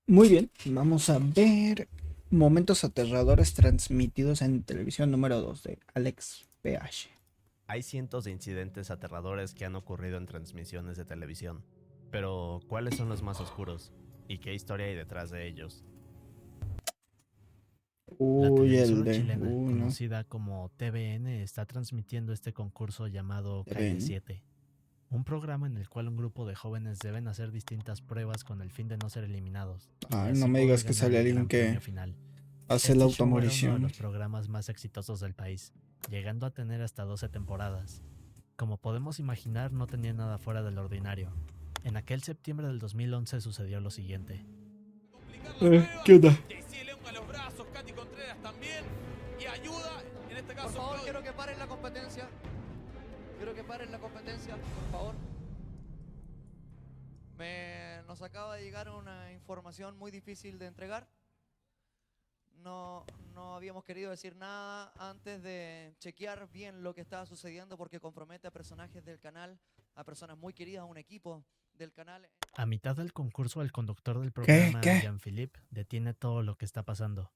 Muy bien, vamos a ver momentos aterradores transmitidos en televisión número 2 de Alex PH. Hay cientos de incidentes aterradores que han ocurrido en transmisiones de televisión, pero ¿cuáles son los más oscuros? ¿Y qué historia hay detrás de ellos? La Uy, el televisora de. chilena, Uy, no. conocida como TVN, está transmitiendo este concurso llamado Ya Calle ven. 7, un programa en el cual un grupo de jóvenes deben hacer distintas pruebas con el fin de no ser eliminados y Ay, no así me poder digas que ganar sale el alguien gran que premio final. hace la Este show era uno de automorición. los programas más exitosos del país, llegando a tener hasta 12 temporadas. Como podemos imaginar, no tenía nada fuera del ordinario. En aquel septiembre del 2011 sucedió lo siguiente. Complicar la ¿Qué prueba. onda? JC León a los brazos, Katy Contreras también. Y ayuda, en este caso. Por favor, Claudio. quiero que paren la competencia. Quiero que paren la competencia, por favor. Nos acaba de llegar una información muy difícil de entregar. No, no habíamos querido decir nada antes de chequear bien lo que estaba sucediendo porque compromete a personajes del canal, a personas muy queridas, a un equipo del canal. A mitad del concurso, el conductor del ¿Qué? programa, ¿Qué? Jean-Philippe, detiene todo lo que está pasando.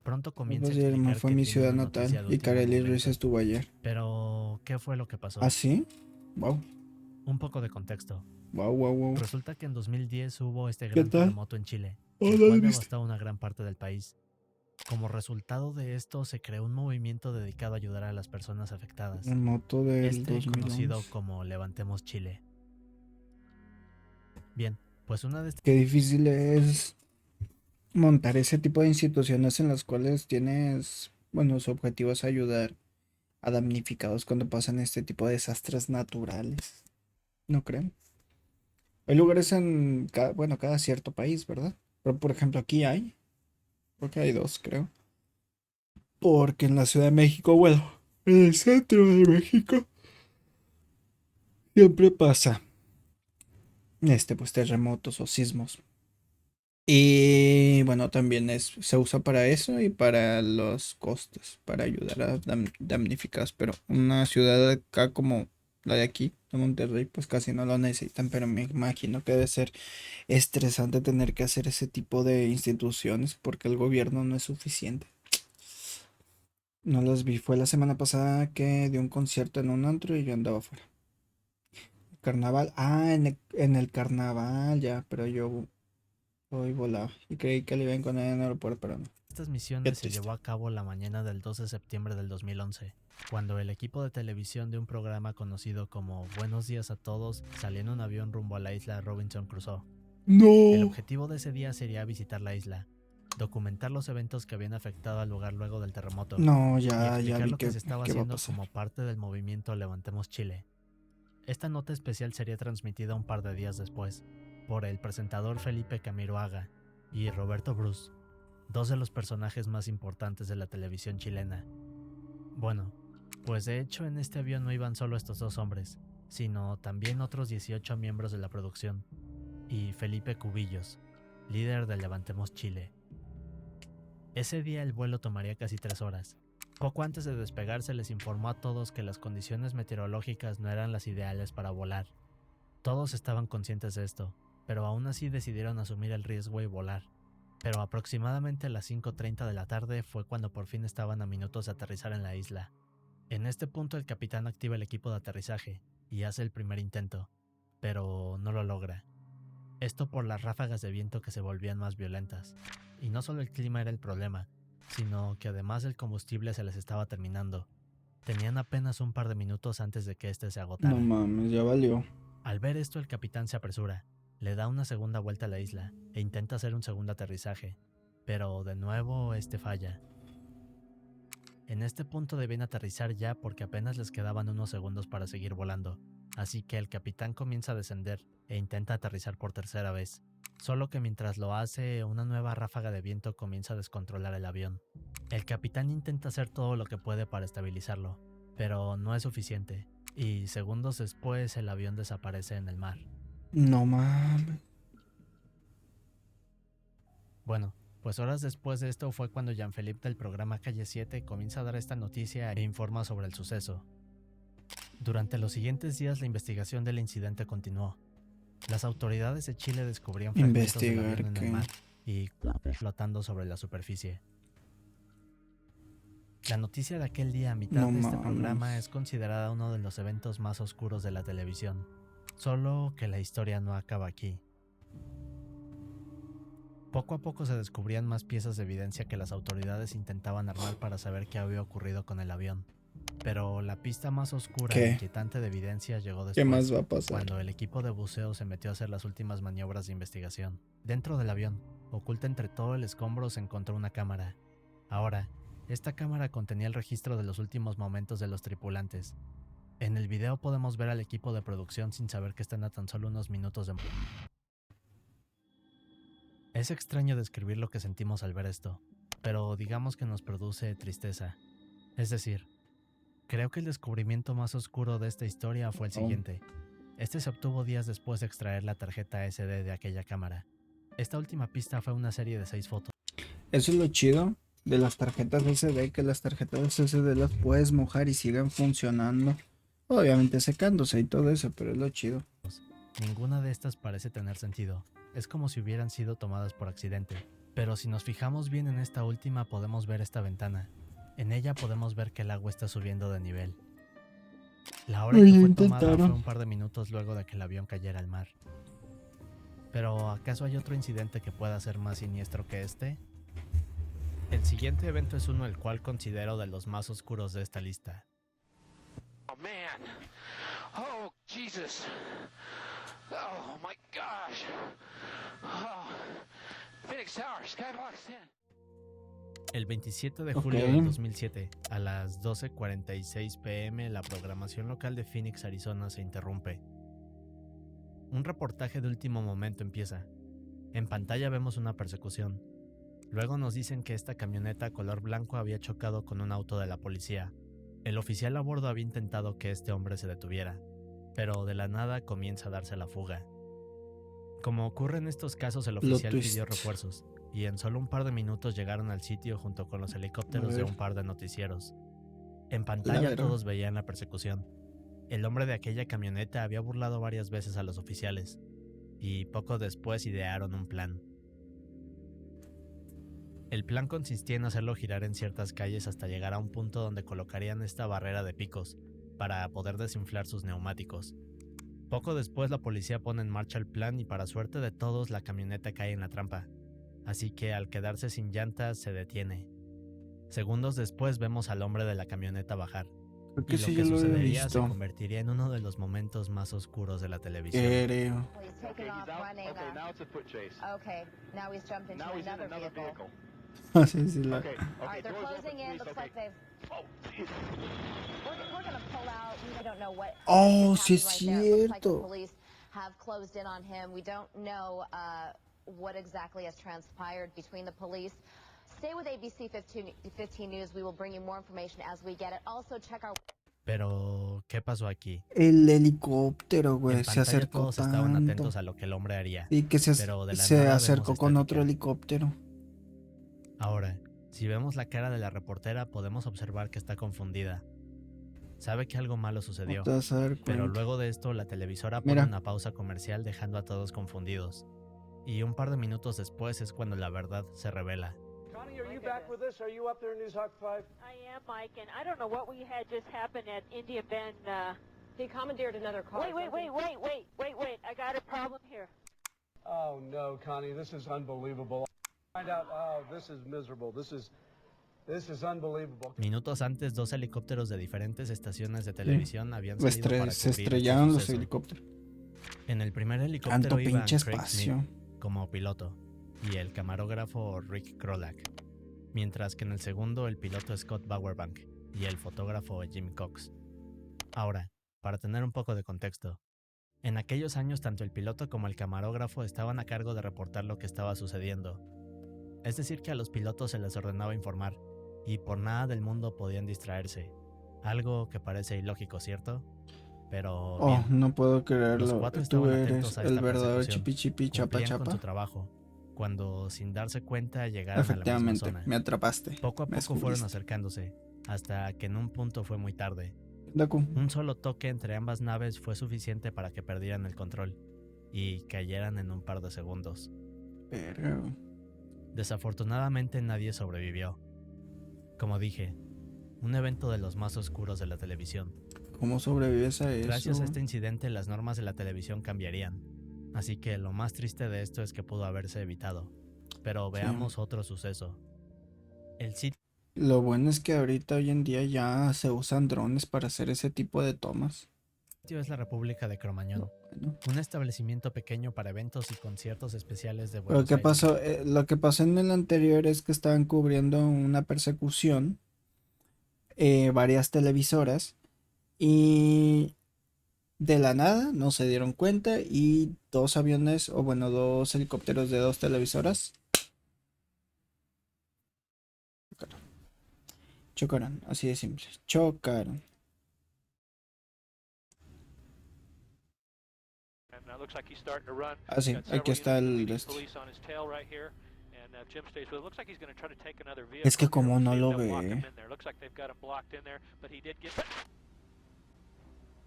Pronto comienza a Pues Yerma explicar fue que mi tiene ciudad una natal noticia de y último Kareli Ruiz momento. estuvo ayer. Pero, ¿qué fue lo que ¿Ah, pasó? sí? Wow. Un poco de contexto. Wow, wow, wow. Resulta que en 2010 hubo este ¿Qué gran tal? terremoto en Chile, Oh, el ¿no has cual visto? devastó una gran parte del país. Como resultado de esto, se creó un movimiento dedicado a ayudar a las personas afectadas, El moto del este conocido 2011. como Levantemos Chile. Bien, pues una de estas Qué difícil es montar ese tipo de instituciones en las cuales tienes, bueno, su objetivo es ayudar a damnificados cuando pasan este tipo de desastres naturales. ¿No creen? Hay lugares en cada, bueno, cada cierto país, ¿verdad? Pero por ejemplo aquí hay, porque hay dos, creo. Porque en la Ciudad de México, bueno, en el centro de México, siempre pasa pues terremotos o sismos. Y bueno, también se usa para eso y para los costos, para ayudar a damnificados. Pero una ciudad acá como la de aquí, de Monterrey, pues casi no lo necesitan. Pero me imagino que debe ser estresante tener que hacer ese tipo de instituciones porque el gobierno no es suficiente. No las vi, fue la semana pasada que dio un concierto en un antro y yo andaba afuera. Carnaval, en el carnaval ya, pero yo hoy volaba y creí que le iba a encontrar en el aeropuerto, pero no. Qué misiones se triste. llevó a cabo la mañana del 12 de septiembre del 2011, cuando el equipo de televisión de un programa conocido como Buenos días a todos salió en un avión rumbo a la isla Robinson Crusoe. El No. objetivo de ese día sería visitar la isla, documentar los eventos que habían afectado al lugar luego del terremoto No, y ya explicar vi lo que se estaba que va a haciendo pasar. como parte del movimiento Levantemos Chile. Esta nota especial sería transmitida un par de días después por el presentador Felipe Camiroaga y Roberto Bruce, dos de los personajes más importantes de la televisión chilena. Bueno, pues de hecho en este avión no iban solo estos dos hombres, sino también otros 18 miembros de la producción, y Felipe Cubillos, líder de Levantemos Chile. Ese día el vuelo tomaría casi 3 horas. Poco antes de despegar se les informó a todos que las condiciones meteorológicas no eran las ideales para volar. Todos estaban conscientes de esto, pero aún así decidieron asumir el riesgo y volar. Pero aproximadamente a las 5:30 de la tarde fue cuando por fin estaban a minutos de aterrizar en la isla. En este punto el capitán activa el equipo de aterrizaje y hace el primer intento, pero no lo logra. Esto por las ráfagas de viento que se volvían más violentas. Y no solo el clima era el problema, sino que además el combustible se les estaba terminando. Tenían apenas un par de minutos antes de que este se No agotara. mames, ya valió. Al ver esto el capitán se apresura, le da una segunda vuelta a la isla e intenta hacer un segundo aterrizaje, pero de nuevo este falla. En este punto debían aterrizar ya porque apenas les quedaban unos segundos para seguir volando, así que el capitán comienza a descender e intenta aterrizar por tercera vez, solo que mientras lo hace una nueva ráfaga de viento comienza a descontrolar el avión. El capitán intenta hacer todo lo que puede para estabilizarlo, pero no es suficiente, y segundos después el avión desaparece en el mar. No mames. Bueno, pues horas después de esto fue cuando Jean-Philippe del programa Calle 7 comienza a dar esta noticia e informa sobre el suceso. Durante los siguientes días la investigación del incidente continuó. Las autoridades de Chile descubrían fragmentos del Investigar avión en el que. mar y flotando sobre la superficie. La noticia de aquel día a mitad No de este mames. programa es considerada uno de los eventos más oscuros de la televisión. Solo que la historia no acaba aquí. Poco a poco se descubrían más piezas de evidencia que las autoridades intentaban armar para saber qué había ocurrido con el avión. Pero la pista más oscura ¿Qué? e inquietante de evidencia llegó ¿Qué después, más va a pasar? cuando el equipo de buceo se metió a hacer las últimas maniobras de investigación. Dentro del avión, oculta entre todo el escombro, se encontró una cámara. Ahora, esta cámara contenía el registro de los últimos momentos de los tripulantes. En el video podemos ver al equipo de producción sin saber que están a tan solo unos minutos de... Es extraño describir lo que sentimos al ver esto, pero digamos que nos produce tristeza. Es decir, creo que el descubrimiento más oscuro de esta historia fue el siguiente. Este se obtuvo días después de extraer la tarjeta SD de aquella cámara. Esta última pista fue una serie de 6 fotos. Eso es lo chido de las tarjetas SD, que las tarjetas SD las puedes mojar y siguen funcionando. Obviamente secándose y todo eso, pero es lo chido. Ninguna de estas parece tener sentido. Es como si hubieran sido tomadas por accidente. Pero si nos fijamos bien en esta última, podemos ver esta ventana. En ella podemos ver que el agua está subiendo de nivel. La hora en que fue tomada fue un par de minutos luego de que el avión cayera al mar. Pero ¿acaso hay otro incidente que pueda ser más siniestro que este? El siguiente evento es uno el cual considero de los más oscuros de esta lista. Oh, man. Oh, Jesus. Oh, my gosh. Oh. Phoenix Tower, Skybox 10. El 27 de Ok. julio de 2007, a las 12:46 p.m., la programación local de Phoenix, Arizona, se interrumpe. Un reportaje de último momento empieza. En pantalla vemos una persecución. Luego nos dicen que esta camioneta color blanco había chocado con un auto de la policía. El oficial a bordo había intentado que este hombre se detuviera, pero de la nada comienza a darse la fuga. Como ocurre en estos casos, el oficial twist. pidió refuerzos, y en solo un par de minutos llegaron al sitio junto con los helicópteros de un par de noticieros. En pantalla verga. todos veían la persecución. El hombre de aquella camioneta había burlado varias veces a los oficiales, y poco después idearon un plan. El plan consistía en hacerlo girar en ciertas calles hasta llegar a un punto donde colocarían esta barrera de picos para poder desinflar sus neumáticos. Poco después la policía pone en marcha el plan y para suerte de todos la camioneta cae en la trampa, así que al quedarse sin llantas se detiene. Segundos después vemos al hombre de la camioneta bajar, Creo y que lo sí, que yo lo he sucedería se visto. convertiría en uno de los momentos más oscuros de la televisión. Creo. He's taken off running. Okay, now it's a foot chase. Okay, now he's jumped into Now he's in another another vehicle. vehicle. Sí, sí, Okay, All okay, right, they're doors closing open, in. please, Looks like okay. they've. Oh, jeez. We're gonna pull out. We don't know what. Oh, is sí es happening right there. It looks like the cierto. police have closed in on him. We don't know what exactly has transpired between the police. Stay with ABC 15 News. We will bring you more information as we get it. Also, check our. Pero, ¿qué pasó aquí? El helicóptero, En güey, se pantalla acercó todos estaban tanto. atentos a lo que el hombre haría. Y que pero de la se nada acercó vemos con estática. otro helicóptero. Ahora, si vemos la cara de la reportera, podemos observar que está confundida. Sabe que algo malo sucedió, No te vas a dar pero cuenta. luego de esto la televisora pone Mira. una pausa comercial dejando a todos confundidos. Y un par de minutos después es cuando la verdad se revela. Connie, are you back with us? Are you up there in News Hawk 5? I am, Mike, and I don't know what we had just happened at Indian Bend. He commandeered another car. Wait, I got a problem here. Oh no, Connie, this is unbelievable. Find out. Oh, this is miserable. This is unbelievable. Minutos antes, 2 helicópteros de diferentes estaciones de televisión habían Se salido para se cubrir estrellaron este los suceso. helicópteros. En el primer Tanto helicóptero iban pinche Craig espacio. Smith como piloto y el camarógrafo Rick Krolak, mientras que en el segundo el piloto Scott Bauerbank y el fotógrafo Jim Cox. Ahora, para tener un poco de contexto, en aquellos años tanto el piloto como el camarógrafo estaban a cargo de reportar lo que estaba sucediendo. Es decir que a los pilotos se les ordenaba informar, y por nada del mundo podían distraerse. Algo que parece ilógico, ¿cierto? Pero Oh, bien, no puedo los creerlo. 4 Tú estaban eres atentos a el esta verdadero persecución. chipi chipi chapa cumplían con chapa. su trabajo, cuando sin darse cuenta llegaron a la misma Efectivamente, zona. me atrapaste. Poco a me poco fueron descubriste. acercándose, hasta que en un punto fue muy tarde. Daku. Un solo toque entre ambas naves fue suficiente para que perdieran el control y cayeran en un par de segundos. Verga, güey. Desafortunadamente nadie sobrevivió. Como dije, un evento de los más oscuros de la televisión. ¿Cómo sobrevives a eso? Gracias a este incidente las normas de la televisión cambiarían, así que lo más triste de esto es que pudo haberse evitado. Pero veamos otro suceso. El sitio Lo bueno es que ahorita hoy en día ya se usan drones para hacer ese tipo de tomas. es la República de Cromañón, Bueno. un establecimiento pequeño para eventos y conciertos especiales de Lo Buenos que Aires. pasó, lo que pasó en el anterior es que estaban cubriendo una persecución, varias televisoras, y de la nada no se dieron cuenta y dos aviones, o bueno, dos helicópteros de dos televisoras chocaron, así de simple, chocaron. Ah, sí, aquí está el de este. Es que como no lo ve.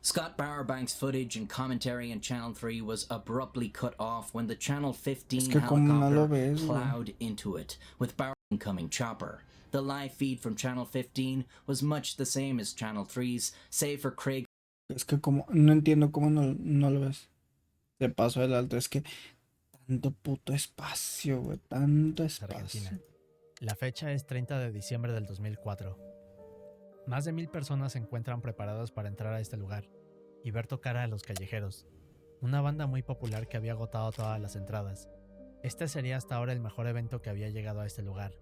Scott Bauerbank's footage and commentary on Channel 3 was abruptly cut off when the Channel 15 que como no lo helicopter ves, güey. plowed into it, with Bauer incoming chopper. The live feed from Channel 15 was much the same as Channel 3's, save for Craig. Es que como no entiendo cómo no lo ves. De paso del alto, es que tanto puto espacio, güey, tanto espacio. Argentina. La fecha es 30 de diciembre del 2004. Más de 1000 personas se encuentran preparadas para entrar a este lugar y ver tocar a Los Callejeros, una banda muy popular que había agotado todas las entradas. Este sería hasta ahora el mejor evento que había llegado a este lugar.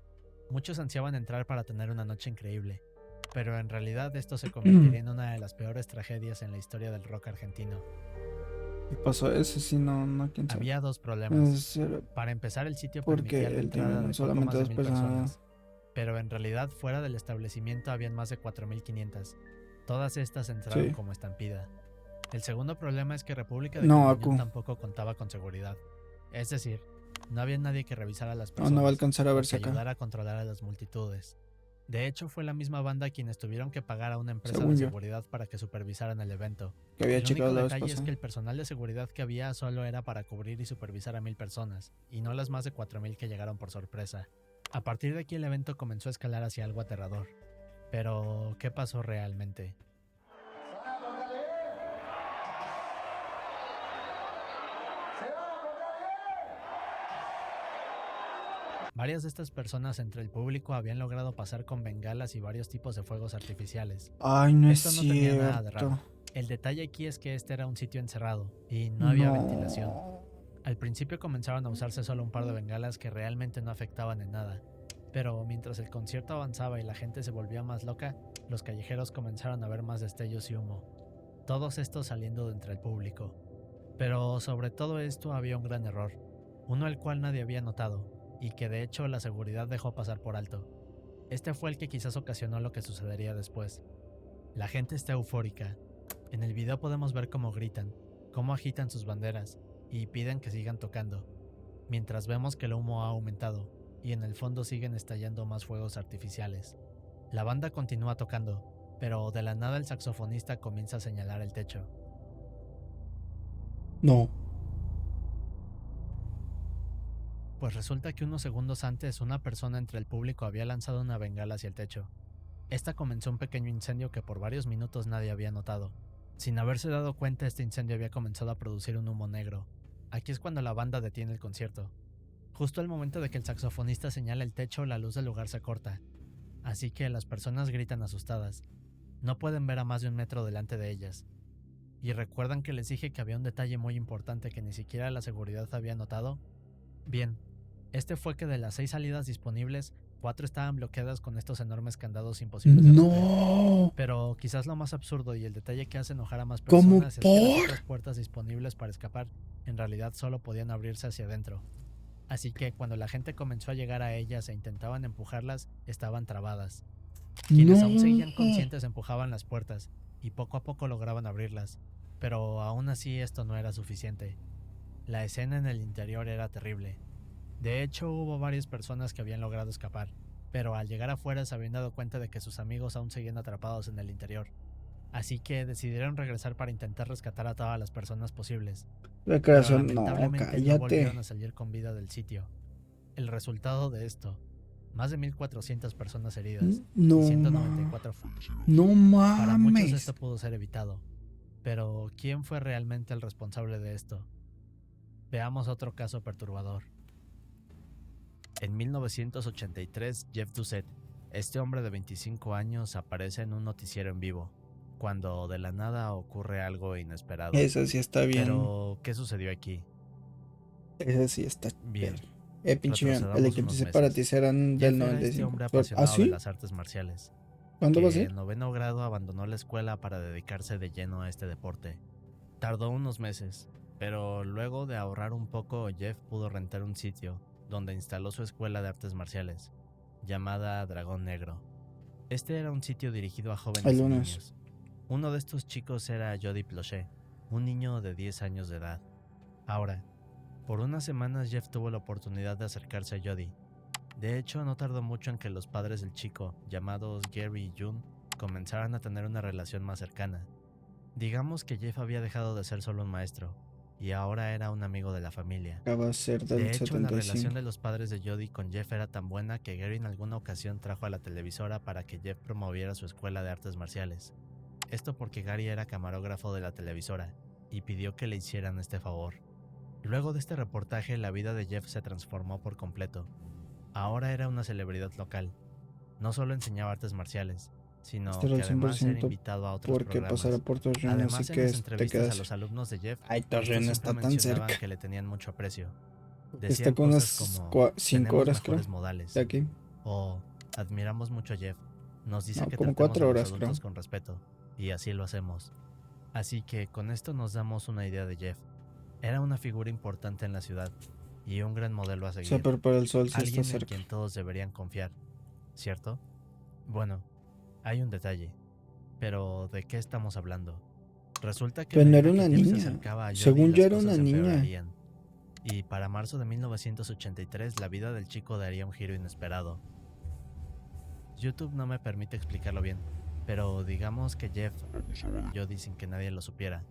Muchos ansiaban entrar para tener una noche increíble, pero en realidad esto se convertiría en una de las peores tragedias en la historia del rock argentino. ¿Qué pasó? Ese sí, no, quién sabe. Había dos problemas. Es- Para empezar, el sitio Porque permitía la él entrada tiene de poco solamente más de dos 1000 personas. personas, pero en realidad fuera del establecimiento habían más de 4500. Todas estas entraron Sí. como estampida. El segundo problema es que República de No, Cromañón Aku. tampoco contaba con seguridad. Es decir, no había nadie que revisara a las No, personas no va a alcanzar a o verse que acá. ayudara a controlar a las multitudes. De hecho, fue la misma banda quienes tuvieron que pagar a una empresa Según de yo. seguridad para que supervisaran el evento. Que había El checado único la vez detalle es pasada. que el personal de seguridad que había solo era para cubrir y supervisar a 1000 personas, y no las más de 4000 que llegaron por sorpresa. A partir de aquí el evento comenzó a escalar hacia algo aterrador. Pero, ¿qué pasó realmente? Varias de estas personas entre el público habían logrado pasar con bengalas y varios tipos de fuegos artificiales. Ay, no es Esto no tenía nada de cierto. raro. El detalle aquí es que este era un sitio encerrado y no había ventilación. No. Al principio comenzaron a usarse solo un par de bengalas que realmente no afectaban en nada, pero mientras el concierto avanzaba y la gente se volvía más loca, los callejeros comenzaron a ver más destellos y humo, todos estos saliendo de entre el público. Pero sobre todo esto había un gran error, uno el cual nadie había notado, y que de hecho la seguridad dejó pasar por alto. Este fue el que quizás ocasionó lo que sucedería después. La gente está eufórica. En el video podemos ver cómo gritan, cómo agitan sus banderas y piden que sigan tocando, mientras vemos que el humo ha aumentado y en el fondo siguen estallando más fuegos artificiales. La banda continúa tocando, pero de la nada el saxofonista comienza a señalar el techo. No. Pues resulta que unos segundos antes una persona entre el público había lanzado una bengala hacia el techo. Esta comenzó un pequeño incendio que por varios minutos nadie había notado. Sin haberse dado cuenta, este incendio había comenzado a producir un humo negro. Aquí es cuando la banda detiene el concierto. Justo al momento de que el saxofonista señala el techo, la luz del lugar se corta. Así que las personas gritan asustadas. No pueden ver a más de 1 metro delante de ellas. ¿Y recuerdan que les dije que había un detalle muy importante que ni siquiera la seguridad había notado? Bien, este fue que de las 6 salidas disponibles, 4 estaban bloqueadas con estos enormes candados imposibles de romper. No. Pero quizás lo más absurdo y el detalle que hace enojar a más ¿Cómo personas es que las por? otras puertas disponibles para escapar en realidad solo podían abrirse hacia adentro. Así que cuando la gente comenzó a llegar a ellas e intentaban empujarlas, estaban trabadas. Quienes aún seguían conscientes empujaban las puertas y poco a poco lograban abrirlas, pero aún así esto no era suficiente. La escena en el interior era terrible. De hecho, hubo varias personas que habían logrado escapar, pero al llegar afuera se habían dado cuenta de que sus amigos aún seguían atrapados en el interior. Así que decidieron regresar para intentar rescatar a todas las personas posibles. La Pero creación, no, lamentablemente no cállate. volvieron a salir con vida del sitio. El resultado de esto, más de 1.400 personas heridas No y 194 No Para muchos mames. esto pudo ser evitado, pero ¿quién fue realmente el responsable de esto? Veamos otro caso perturbador. En 1983, Jeff Doucet, este hombre de 25 años, aparece en un noticiero en vivo, cuando de la nada ocurre algo inesperado. Eso sí está bien. Pero, ¿qué sucedió aquí? Eso sí está Bien, pinche el retrocedamos equipo unos para ti meses. serán Jeff del era este 95. hombre ¿Ah, apasionado de sí? las artes marciales, ¿Cuándo va a que ser? en 9º grado abandonó la escuela para dedicarse de lleno a este deporte. Tardó unos meses, pero luego de ahorrar un poco, Jeff pudo rentar un sitio donde instaló su escuela de artes marciales, llamada Dragón Negro. Este era un sitio dirigido a jóvenes El y lunes. niños. Uno de estos chicos era Jody Plochet, un niño de 10 años de edad. Ahora, por unas semanas Jeff tuvo la oportunidad de acercarse a Jody. De hecho, no tardó mucho en que los padres del chico, llamados Gary y June, comenzaran a tener una relación más cercana. Digamos que Jeff había dejado de ser solo un maestro, y ahora era un amigo de la familia. Acaba de ser del De hecho, la relación 75. de los padres de Jody con Jeff era tan buena que Gary en alguna ocasión trajo a la televisora para que Jeff promoviera su escuela de artes marciales. Esto porque Gary era camarógrafo de la televisora, y pidió que le hicieran este favor. Luego de este reportaje, la vida de Jeff se transformó por completo. Ahora era una celebridad local. No solo enseñaba artes marciales, sino Este era que el además era 100% invitado a otros porque programas. pasará por Torreón, Además, así en que las te entrevistas a quedas. los alumnos de Jeff, Ay, estos Torreón no siempre está tan mencionaban cerca. que le tenían mucho aprecio. Está Decían con cosas unas como 5 tenemos horas, creo, mejores modales, de aquí. o admiramos mucho a Jeff, nos dice No, que como tratemos 4 a los horas, adultos creo. con respeto, y así lo hacemos. Así que con esto nos damos una idea de Jeff. Era una figura importante en la ciudad, y un gran modelo a O sea, seguir. pero para el sol sí está Alguien en cerca. quien todos deberían confiar, ¿cierto? Bueno, hay un detalle. Pero, ¿de qué estamos hablando? Resulta que a Pero no medida era que una Jeff se niña. acercaba a Jody, Según yo las era una cosas niña. empeorarían. Y para marzo de 1983, la vida del chico daría un giro inesperado. YouTube no me permite explicarlo bien, pero digamos que Jeff a Jody sin que nadie lo supiera.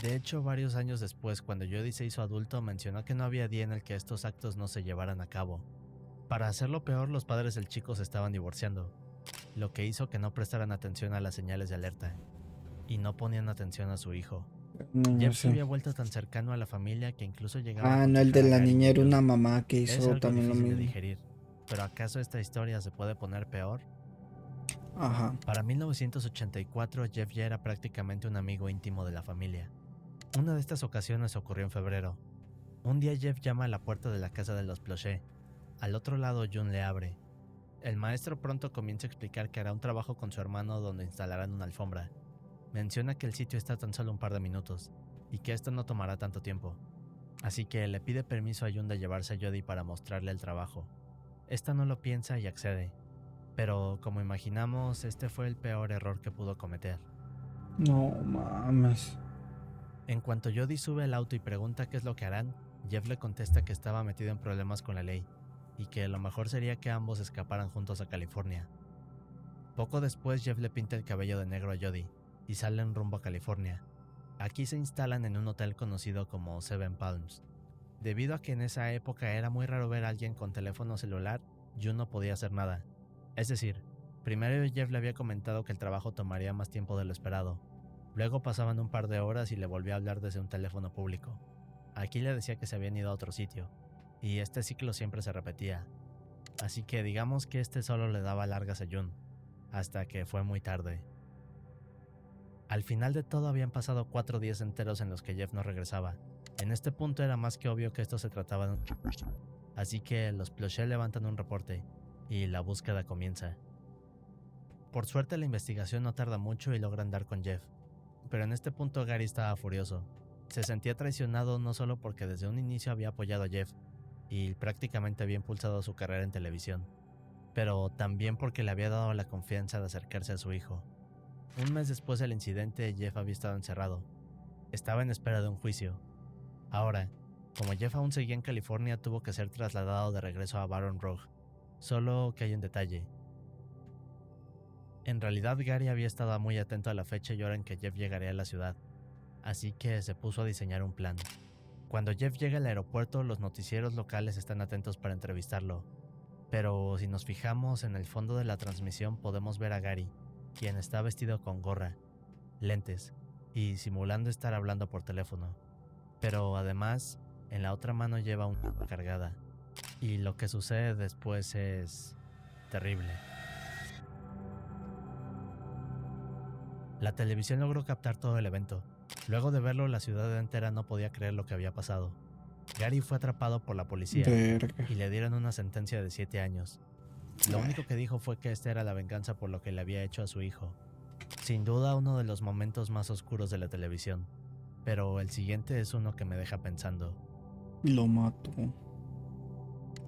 De hecho, varios años después, cuando Jody se hizo adulto, mencionó que no había día en el que estos actos no se llevaran a cabo. Para hacerlo peor, los padres del chico se estaban divorciando, lo que hizo que no prestaran atención a las señales de alerta, y no ponían atención a su hijo. No, Jeff no se había sé. vuelto tan cercano a la familia que incluso llegaba a Ah, no, el de aconsejar a la Gary niña y era una June. mamá que Es hizo algo también lo difícil de mismo. digerir, pero ¿acaso esta historia se puede poner peor? Ajá. Para 1984, Jeff ya era prácticamente un amigo íntimo de la familia. Una de estas ocasiones ocurrió en febrero. Un día Jeff llama a la puerta de la casa de los Plochet. Al otro lado, June le abre. El maestro pronto comienza a explicar que hará un trabajo con su hermano donde instalarán una alfombra. Menciona que el sitio está tan solo un par de minutos, y que esto no tomará tanto tiempo. Así que le pide permiso a June de llevarse a Jody para mostrarle el trabajo. Esta no lo piensa y accede. Pero, como imaginamos, este fue el peor error que pudo cometer. No mames. En cuanto Jody sube al auto y pregunta qué es lo que harán, Jeff le contesta que estaba metido en problemas con la ley, y que lo mejor sería que ambos escaparan juntos a California. Poco después, Jeff le pinta el cabello de negro a Jody, y salen rumbo a California. Aquí se instalan en un hotel conocido como Seven Palms. Debido a que en esa época era muy raro ver a alguien con teléfono celular, June no podía hacer nada. Es decir, primero Jeff le había comentado que el trabajo tomaría más tiempo de lo esperado. Luego pasaban un par de horas y le volvió a hablar desde un teléfono público. Aquí le decía que se habían ido a otro sitio, y este ciclo siempre se repetía. Así que digamos que este solo le daba largas a June, hasta que fue muy tarde. Al final de todo habían pasado 4 días enteros en los que Jeff no regresaba. En este punto era más que obvio que esto se trataba de un secuestro. Así que los Plochet levantan un reporte, y la búsqueda comienza. Por suerte la investigación no tarda mucho y logran dar con Jeff. Pero en este punto Gary estaba furioso. Se sentía traicionado no solo porque desde un inicio había apoyado a Jeff, y prácticamente había impulsado su carrera en televisión, pero también porque le había dado la confianza de acercarse a su hijo. Un mes después del incidente, Jeff había estado encerrado. Estaba en espera de un juicio. Ahora, como Jeff aún seguía en California, tuvo que ser trasladado de regreso a Baton Rouge. Solo que hay un detalle. En realidad, Gary había estado muy atento a la fecha y hora en que Jeff llegaría a la ciudad, así que se puso a diseñar un plan. Cuando Jeff llega al aeropuerto, los noticieros locales están atentos para entrevistarlo. Pero si nos fijamos en el fondo de la transmisión podemos ver a Gary, quien está vestido con gorra, lentes y simulando estar hablando por teléfono. Pero además, en la otra mano lleva una arma cargada. Y lo que sucede después es terrible. La televisión logró captar todo el evento. Luego de verlo, la ciudad entera no podía creer lo que había pasado. Gary fue atrapado por la policía Verga. y le dieron una sentencia de 7 años. Lo único que dijo fue que esta era la venganza por lo que le había hecho a su hijo. Sin duda uno de los momentos más oscuros de la televisión. Pero el siguiente es uno que me deja pensando. Lo mató.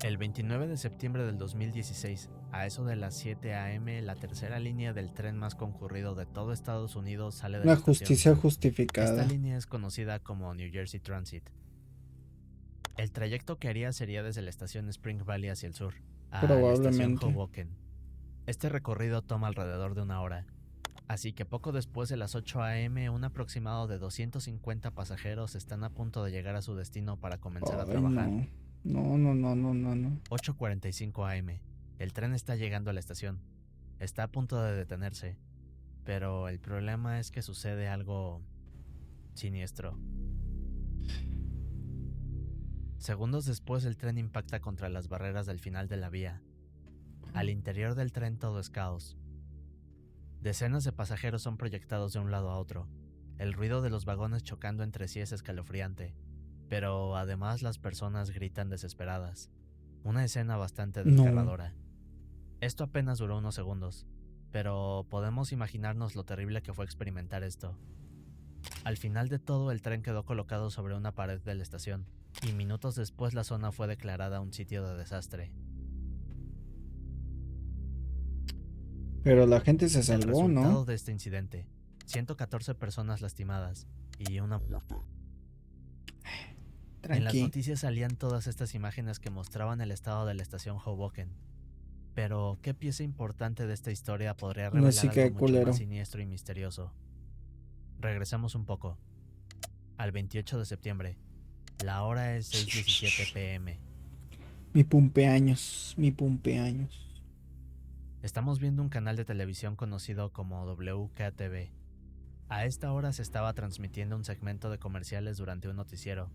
El 29 de septiembre del 2016, a eso de las 7 a.m., la tercera línea del tren más concurrido de todo Estados Unidos sale de la La estación. justicia Esta justificada. línea es conocida como New Jersey Transit. El trayecto que haría sería desde la estación Spring Valley hacia el sur, a la estación Probablemente. Hoboken. Este recorrido toma alrededor de 1 hora. Así que poco después de las 8 a.m., un aproximado de 250 pasajeros están a punto de llegar a su destino para comenzar a Ay, trabajar. no. No. 8:45 a.m. El tren está llegando a la estación. Está a punto de detenerse. Pero el problema es que sucede algo siniestro. Segundos después el tren impacta contra las barreras del final de la vía. Al interior del tren todo es caos. Decenas de pasajeros son proyectados de un lado a otro. El ruido de los vagones chocando entre sí es escalofriante. Pero además las personas gritan desesperadas. Una escena bastante No. desgarradora. Esto apenas duró unos segundos, pero podemos imaginarnos lo terrible que fue experimentar esto. Al final de todo, el tren quedó colocado sobre una pared de la estación, y minutos después la zona fue declarada un sitio de desastre. Pero la gente se El salvó, resultado ¿no? de este incidente: 114 personas lastimadas y una muerte. En las Tranqui. noticias salían todas estas imágenes que mostraban el estado de la estación Hoboken. Pero, ¿qué pieza importante de esta historia podría No, revelar sí algo que mucho culero. más siniestro y misterioso? Regresamos un poco. Al 28 de septiembre. La hora es 6:17 p.m. Mi pumpeaños. Estamos viendo un canal de televisión conocido como WKTV. A esta hora se estaba transmitiendo un segmento de comerciales durante un noticiero.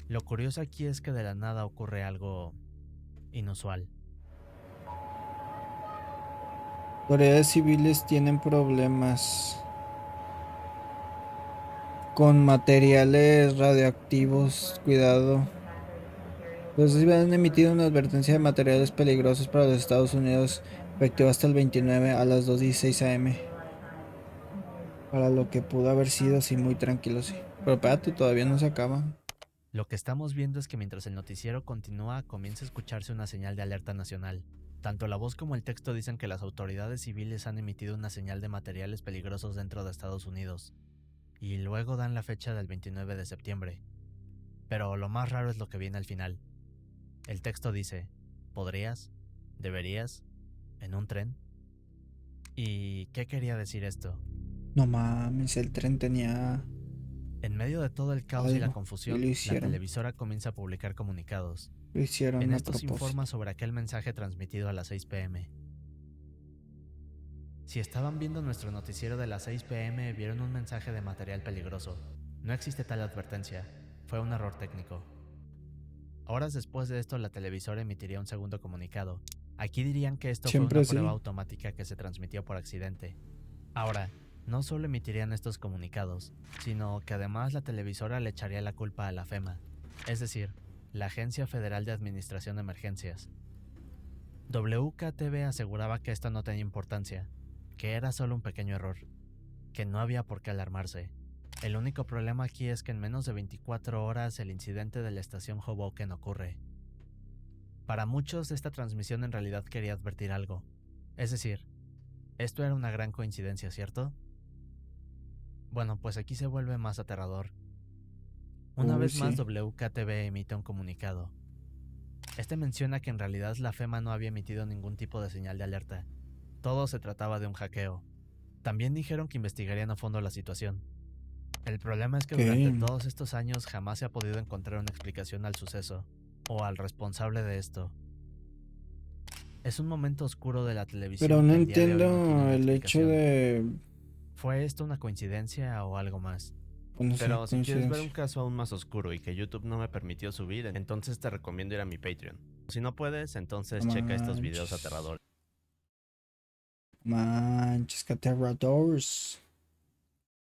Lo curioso aquí es que de la nada ocurre algo inusual. Autoridades civiles tienen problemas con materiales radioactivos. Cuidado. Los han emitido una advertencia de materiales peligrosos para los Estados Unidos, efectiva hasta el 29 a las 2:16 a.m. Para lo que pudo haber sido así muy tranquilo, sí. Pero espérate, todavía no se acaba. Lo que estamos viendo es que mientras el noticiero continúa, comienza a escucharse una señal de alerta nacional. Tanto la voz como el texto dicen que las autoridades civiles han emitido una señal de materiales peligrosos dentro de Estados Unidos. Y luego dan la fecha del 29 de septiembre. Pero lo más raro es lo que viene al final. El texto dice: ¿podrías? ¿Deberías? ¿En un tren? ¿Y qué quería decir esto? No mames, el tren tenía... En medio de todo el caos y la Algo, confusión, y lo la hicieron. televisora comienza a publicar comunicados. Lo hicieron En a estos propósito. informa sobre aquel mensaje transmitido a las 6 p.m. Si estaban viendo nuestro noticiero de las 6 p.m, vieron un mensaje de material peligroso. No existe tal advertencia. Fue un error técnico. Horas después de esto, la televisora emitiría un segundo comunicado. Aquí dirían que esto Siempre fue una sí. prueba automática que se transmitió por accidente. Ahora, no solo emitirían estos comunicados, sino que además la televisora le echaría la culpa a la FEMA, es decir, la Agencia Federal de Administración de Emergencias. WKTV aseguraba que esto no tenía importancia, que era solo un pequeño error, que no había por qué alarmarse. El único problema aquí es que en menos de 24 horas el incidente de la estación Hoboken ocurre. Para muchos, esta transmisión en realidad quería advertir algo. Es decir, esto era una gran coincidencia, ¿cierto? Bueno, pues aquí se vuelve más aterrador. Una vez más, sí. WKTV emite un comunicado. Este menciona que en realidad la FEMA no había emitido ningún tipo de señal de alerta. Todo se trataba de un hackeo. También dijeron que investigarían a fondo la situación. El problema es que ¿Qué? durante todos estos años jamás se ha podido encontrar una explicación al suceso, o al responsable de esto. Es un momento oscuro de la televisión. Pero no que al día de hoy no tiene entiendo una el hecho explicación. de... ¿Fue esto una coincidencia o algo más? pues, no sé, Pero si quieres ver un coincidencia. caso aún más oscuro y que YouTube no me permitió subir, entonces te recomiendo ir a mi Patreon. Si no puedes, entonces No checa estos videos manches. aterradores. Manches, que aterradores.